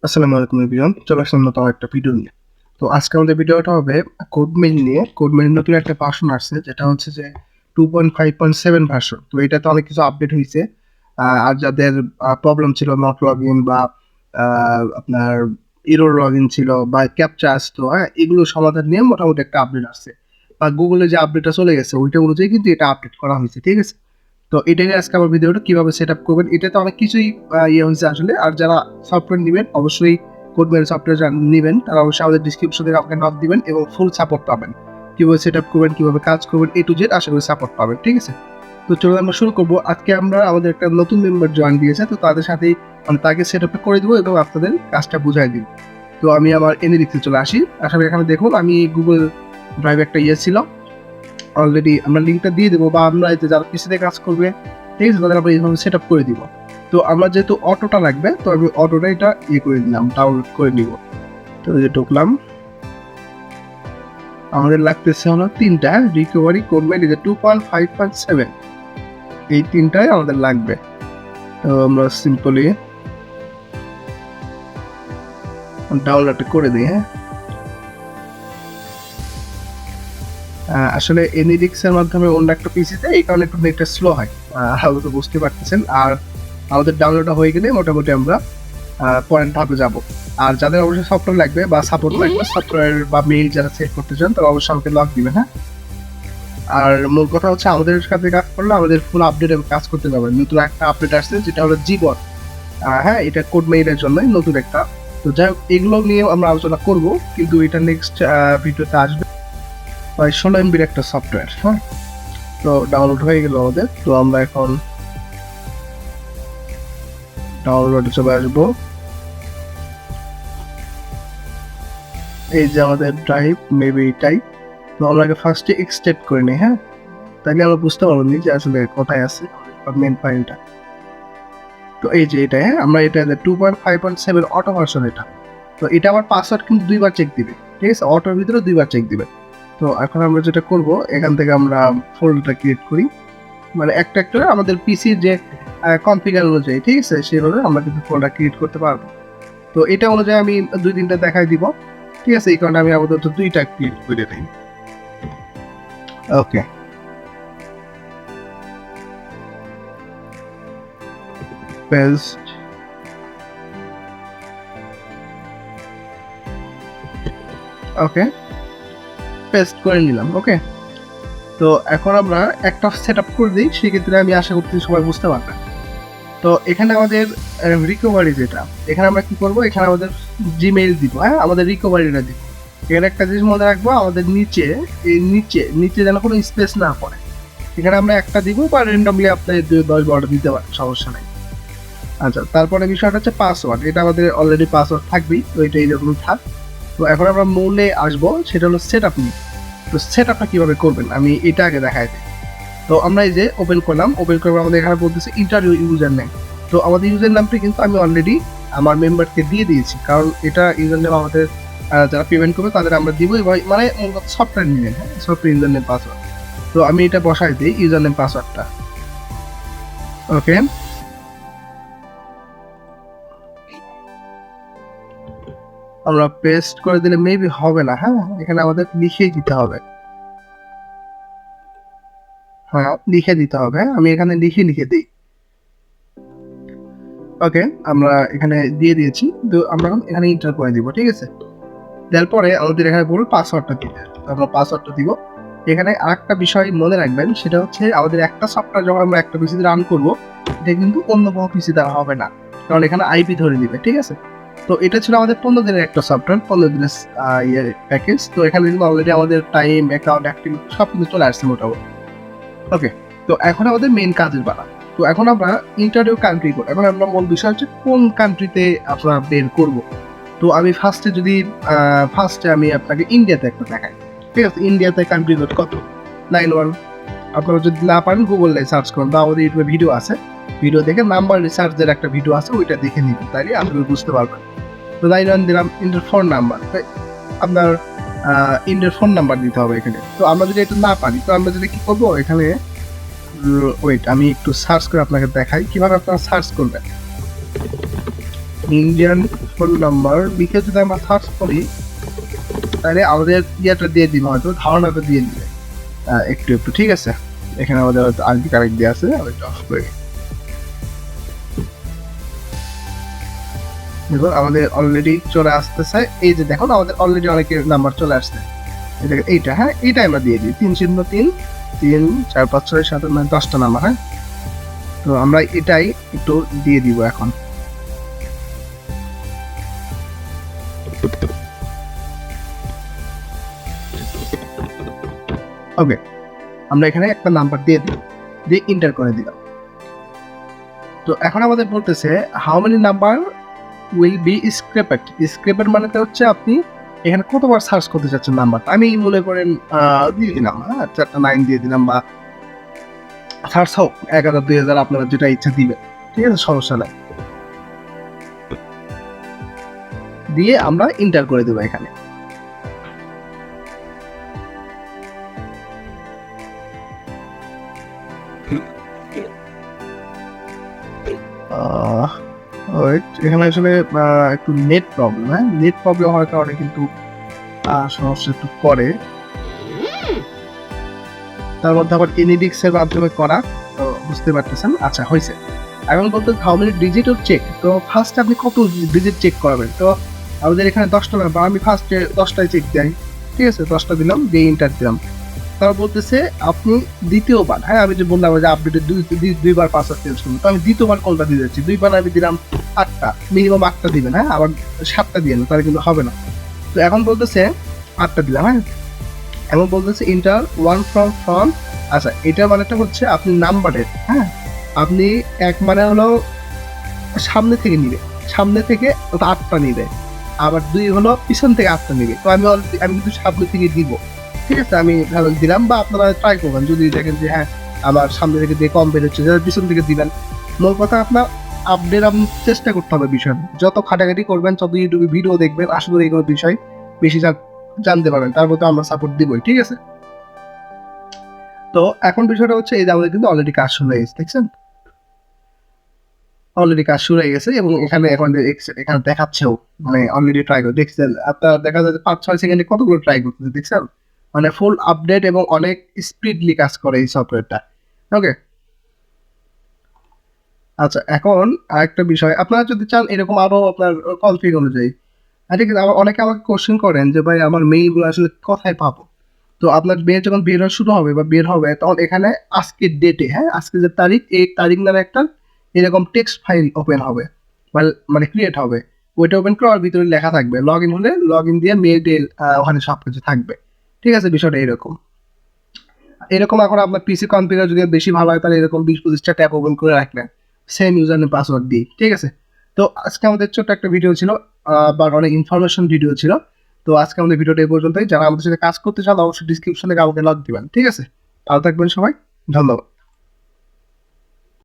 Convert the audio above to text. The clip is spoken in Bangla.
আসসালামু আলাইকুম এভরিওয়ান, চলে আসলাম নতুন একটা ভিডিও নিয়ে। তো আজকে আমাদের ভিডিওটা হবে কোডমেইল নিয়ে। কোডমেইলের নতুন একটা ভার্সন আসছে, যেটা হচ্ছে যে 2.5.7 ভার্সন। তো এটাতে অনেক কিছু আপডেট হয়েছে। আর যাদের প্রবলেম ছিল নট লগ ইন বা আপনার এরর লগ ইন ছিল বা ক্যাপচা আসতো, এগুলো সমাধান নিয়ে মোটামুটি একটা আপডেট আসছে। বা গুগলে যে আপডেটটা চলে গেছে ওইটা অনুযায়ী কিন্তু এটা আপডেট করা হয়েছে, ঠিক আছে? তো এটাই আজকে আমার ভিডিওটা কিভাবে সেট আপ করবেন। এটাতে অনেক কিছুই হয়েছে আসলে। আর যারা সফটওয়্যার নেবেন অবশ্যই কোডমেল সফটওয়্যার নেবেন, তারা অবশ্যই আমাদের ডিসক্রিপশন থেকে আমাকে নক দিবেন এবং ফুল সাপোর্ট পাবেন। কিভাবে সেট আপ করবেন, কিভাবে কাজ করবেন, A to Z আশা করি সাপোর্ট পাবেন, ঠিক আছে? তো চলুন আমরা শুরু করবো। আজকে আমরা আমাদের একটা নতুন মেম্বার জয়েন দিয়েছে, তো তাদের সাথেই তাকে সেট আপটা করে দেবো এবং আপনাদের কাজটা বুঝাই দিব। তো আমি আমার এনএডিক্সে চলে আসি। আশা করি এখানে দেখুন আমি গুগল ড্রাইভ একটা ছিল অলরেডি, আমরা লিঙ্কটা দিয়ে দেবো, বা আমরা এতে যারা পিসিতে কাজ করবে, ঠিক আছে, তাদের আমরা এইভাবে সেট আপ করে দিব। তো আমরা যেহেতু অটোটা লাগবে, তো আমি অটোটা এটা করে দিলাম, ডাউনলোড করে নিব। তো এই যে ঢুকলাম, আমাদের লাগতেছে হলো তিনটা রিকভারি কোডমেল, এই যে 2.5.7, এই তিনটাই আমাদের লাগবে। তো আমরা সিম্পলি ডাউনলোড করে দিই। আসলে এনএডিক্স এর মাধ্যমে অন্য একটা পিসিতে এই কারণে একটু নেটটা স্লো হয়, হয়তো বুঝতে পারতেছেন। আর আমাদের ডাউনলোডটা হয়ে গেলে মোটামুটি আমরা পরের ধাপে যাব। আর যাদের অবশ্যই সফটওয়্যার লাগবে বা সাপোর্ট লাগবে, সফটওয়্যার বা মেইল যারা সেট করতে চান, তারা অবশ্যই আমাকে লক দিবেন। আর মূল কথা হচ্ছে আমাদের সাথে কাজ করলে আমাদের ফুল আপডেট কাজ করতে পারবেন। নতুন একটা আপডেট আসছে যেটা হলো জীবন, এটা কোড মেইলের জন্য নতুন একটা। তো যাই হোক, এগুলো নিয়ে আমরা আলোচনা করব, কিন্তু এটা নেক্সট ভিডিওতে আসবে। 16 MB একটা সফটওয়্যার। তো ডাউনলোড হয়ে গেল আমাদের। তো আমরা এখন ডাউনলোডে চলে আসবো। এই যে আমাদের ড্রাইভ, মেবি এটাই। তো আমরা ফার্স্টে এক্সট্রাক্ট করে নিই, তাইলে আমরা বুঝতে পারবো যে আসলে কোথায় আছে মেন ফাইলটা। তো এই যে এটা, আমরা এটা 2.5.7 অটো ভার্সন এটা। তো এটা আবার পাসওয়ার্ড কিন্তু দুইবার চেক দিবে, ঠিক আছে? অটোর ভিতরে দুইবার চেক দিবে। তো এখন আমরা যেটা করব, এখান থেকে আমরা ফোল্ডারটা ক্রিয়েট করি, মানে একটা একটা আমাদের পিসির যে কনফিগার অনুযায়ী, ঠিক আছে, সেভাবে আমরা কিন্তু ফোল্ডার ক্রিয়েট করতে পারবো। তো এটা অনুযায়ী আমি 2-3টা দেখাই দিব, ঠিক আছে? এই কারণে আমি আপাতত 2টা ক্রিয়েট করে দিই। ওকে, পেস্ট। ওকে, পেস্ট করে নিলাম। ওকে, তো এখন আমরা একটা সেট আপ করে দিই, সেক্ষেত্রে আমি আশা করছি সবাই বুঝতে পারবেন। তো এখানে আমাদের রিকভারি যেটা, এখানে আমরা কি করব, এখানে আমাদের জিমেইল দিব, আমাদের রিকভারিটা দিব। এখানে একটা জিনিস মনে রাখবো, আমাদের নিচে এই নিচে যেন কোনো স্পেস না পড়ে। এখানে আমরা একটা দিব, বা র্যান্ডমলি আপনি 10-12টা দিতে পারেন, সমস্যা নেই। আচ্ছা, তারপরে বিষয়টা হচ্ছে পাসওয়ার্ড। এটা আমাদের অলরেডি পাসওয়ার্ড থাকবেই, তো এটা এইরকম থাক। তো এখন আমরা মূলে আসবো, সেটা হলো সেট আপ নিয়ে। তো সেট আপটা কীভাবে করবেন আমি এটা আগে দেখাই দিই। তো আমরা এই যে ওপেন করলাম, ওপেন করে আমাদের এখানে বলতেছে ইন্টারভিউ ইউজার নেম। তো আমাদের ইউজার নামটি কিন্তু আমি অলরেডি আমার মেম্বারকে দিয়ে দিয়েছি, কারণ এটা ইউজার নেম আমাদের যারা পেমেন্ট করবে তাদের আমরা দিব, মানে সফটওয়্যার নিয়ে, সফটওয়্যার ইউজার নেম পাসওয়ার্ড। তো আমি এটা বসাই দিই ইউজার নেম পাসওয়ার্ডটা। ওকে, আমরা পেস্ট করে দিলে মেবি হবে না, এখানে আমাদের লিখে দিতে হবে। লিখে দিতে হবে। আমি এখানে লিখে দিই। ওকে, আমরা এখানে দিয়ে দিয়েছি। তো আমরা এখানে এন্টার করে দিব, ঠিক আছে? দেওয়ার পরে আমাদের এখানে বলবো পাসওয়ার্ডটা দিতে। আমরা পাসওয়ার্ডটা দিব। এখানে আরেকটা বিষয় মনে রাখবেন, সেটা হচ্ছে আমাদের একটা সফটওয়্যার যখন আমরা একটা পিসিতে রান করব, এটা কিন্তু অন্য কোনো পিসি দ্বারা হবে না, কারণ এখানে আইপি ধরে দিবে, ঠিক আছে? তো এটা ছিল আমাদের 15 দিনের একটা সফটওয়্যার, 15 দিনের প্যাকেজ। তো এখানে কিন্তু অলরেডি আমাদের টাইম, অ্যাকাউন্ট, অ্যাক্টিভ সব কিছু চলে আসছে মোটামুটি। ওকে, তো এখন আমাদের মেইন কাজের পালা। তো এখন আমরা ইন্টারভিউ কান্ট্রি করব। এখন আমরা মূল বিষয় হচ্ছে কোন কান্ট্রিতে আপনারা বের করব। তো আমি ফার্স্টে আমি আপনাকে ইন্ডিয়াতে একটা দেখাই, ঠিক আছে? ইন্ডিয়াতে কান্ট্রি কোড কত? 91। আপনারা যদি না পারেন গুগলে সার্চ করুন, বা আমাদের ইউটিউবে ভিডিও আছে, ভিডিও দেখে নাম্বার রিসার্চের একটা ভিডিও আছে, ওইটা দেখে নিবেন, তাইলে আপনি বুঝতে পারবেন। তো 91 দিলাম, ইন্ডিয়ার ফোন নাম্বার, আপনার ইন্ডিয়ার ফোন নাম্বার দিতে হবে এখানে। তো আমরা যদি এটা না পারি, তো আমরা যদি কি করবো, এখানে ওয়েট আমি একটু সার্চ করে আপনাকে দেখাই কিভাবে আপনারা সার্চ করবেন। ইন্ডিয়ান ফোন নাম্বার লিখে যদি আমরা সার্চ করি তাহলে আমাদের ইয়েটা দিয়ে দিবে, হয়তো ধারণাটা দিয়ে দিবে একটু একটু। ঠিক আছে, এখানে আমাদের আইডি কারেক্ট দেওয়া আছে, আমি এটা অফ করি। দেখুন আমাদের অলরেডি চলে আসতেছে, এই যে দেখুন আমাদের অলরেডি অনেকের নাম্বার চলে আসছে। এইটা, হ্যাঁ এইটা আমরা দিয়ে দিই 303 3 4 5 6 7 9 10টা নাম্বার। হ্যাঁ, তো আমরা এটাই একটু দিয়ে দিব এখন। ওকে, আমরা এখানে একটা নাম্বার দিয়ে দিই, দিয়ে এন্টার করে দিলাম। তো এখন আমাদের বলতেছে how many number will be scraped. Scraped মানে তো হচ্ছে আপনি এখানে কতবার সার্চ করতে চাচ্ছেন নাম্বারটা। আমি মনে করেন দিয়ে দিলাম, হ্যাঁ 4টা 9 দিয়ে দিলাম, বা সার্চ হোক 1000 2000 আপনারা যেটা ইচ্ছা দিবেন। ঠিক আছে, সমস্যা নাই। দিয়ে আমরা এন্টার করে দেবো এখানে। এখানে আসলে একটু নেট প্রবলেম, হ্যাঁ নেট প্রবলেম হওয়ার কারণে কিন্তু সমস্যা একটু করে। তার মধ্যে আবার এনিডিক্স এর মাধ্যমে করা, তো বুঝতে পারতেছেন। আচ্ছা হয়েছে, এখন বলতে how many digit of check. তো ফার্স্ট আপনি কত ডিজিট চেক করাবেন, তো আমাদের এখানে 10টা নাম্বার, আমি ফার্স্টে 10টায় চেক দিই। ঠিক আছে, 10টা দিলাম, দিয়ে এন্টার দিলাম। তারা বলতেছে আপনি দ্বিতীয়বার, হ্যাঁ আমি যে বললাম যে আপডেটে দুইবার পাসওয়ার্ড চেঞ্জ করুন, তো আমি দ্বিতীয়বার কোনটা দিয়ে যাচ্ছি, দুইবার আমি দিলাম 8টা, মিনিমাম 8টা দিবেন, হ্যাঁ আবার 7টা দিয়ে না, তাহলে কিন্তু হবে না। তো এখন বলতেছে 8টা দিলাম, হ্যাঁ এখন বলতেছে ইন্টার ওয়ান ফ্রম। আচ্ছা এটা মানেটা হচ্ছে আপনি নাম্বারের, হ্যাঁ আপনি এক মানে হলো সামনে থেকে নিবে, সামনে থেকে 8টা নিবে, আবার 2 হলো পিছন থেকে 8টা নিবে। তো আমি কিন্তু সামনে থেকে দিব। ঠিক আছে, আমি দিলাম, বা আপনারা ট্রাই করবেন যদি দেখেন যে হ্যাঁ আমার সামনে থেকে দিয়ে কম বেরোচ্ছে, যারা পিছন থেকে দিবেন। মূল কথা আপনার আপডেট আপনি চেষ্টা করতে হবে বিষয়, যত খাটাখাটি করবেন, যত ইউটিউবে ভিডিও দেখবেন, আশা করি এগুলো বিষয় বেশি জানতে পারবেন, তার মধ্যে আমরা সাপোর্ট দিবই। ঠিক আছে, তো এখন বিষয়টা হচ্ছে এই যে আমাদের কিন্তু অলরেডি কাজ শুরু হয়ে গেছে, দেখছেন অলরেডি কাজ শুরু হয়ে গেছে, এবং এখানে এখন এখানে দেখাচ্ছেও, মানে অলরেডি ট্রাই করে দেখছেন আপনার, দেখা যাচ্ছে 5-6 সেকেন্ডে কতগুলো ট্রাই করতেছে, দেখছেন মানে ফুল আপডেট এবং অনেক স্পিডলি কাজ করে এই সফটওয়্যারটা। ওকে, আচ্ছা এখন আরেকটা বিষয়, আপনারা যদি চান এরকম আরো আপনার কনফিগ অনুযায়ী, ঠিক আছে, আবার অনেকে আমাকে কোশ্চেন করেন যে ভাই আমার মেইলগুলো আসলে কোথায় পাবো। তো আপনার মেইল যখন বের হওয়া শুরু হবে বা বের হবে, তখন এখানে আজকের ডেটে, হ্যাঁ আজকে যে তারিখ, এই তারিখ নামে একটা এরকম টেক্সট ফাইল ওপেন হবে, মানে ক্রিয়েট হবে। ওইটা ওপেন করে ওর ভিতরে লেখা থাকবে, লগ ইন হলে লগ ইন দিয়ে মেল টেল ওখানে সব কিছু থাকবে। ঠিক আছে, বিষয়টা এরকম। এরকম এখন আপনার পিসি কনফিগার যদি বেশি ভালো হয়, তাহলে এরকম 20-25টা ট্যাব ওপেন করে রাখবেন সেম ইউজার নেম পাসওয়ার্ড দিয়ে। ঠিক আছে, তো আজকে আমাদের ছোট্ট একটা ভিডিও ছিল, বা অনেক ইনফরমেশন ভিডিও ছিল। তো আজকে আমাদের ভিডিওটা এই পর্যন্তই। যারা আমাদের সাথে কাজ করতে চান অবশ্যই ডিসক্রিপশনে কাউকে লগ দিবেন। ঠিক আছে, ভালো থাকবেন সবাই, ধন্যবাদ।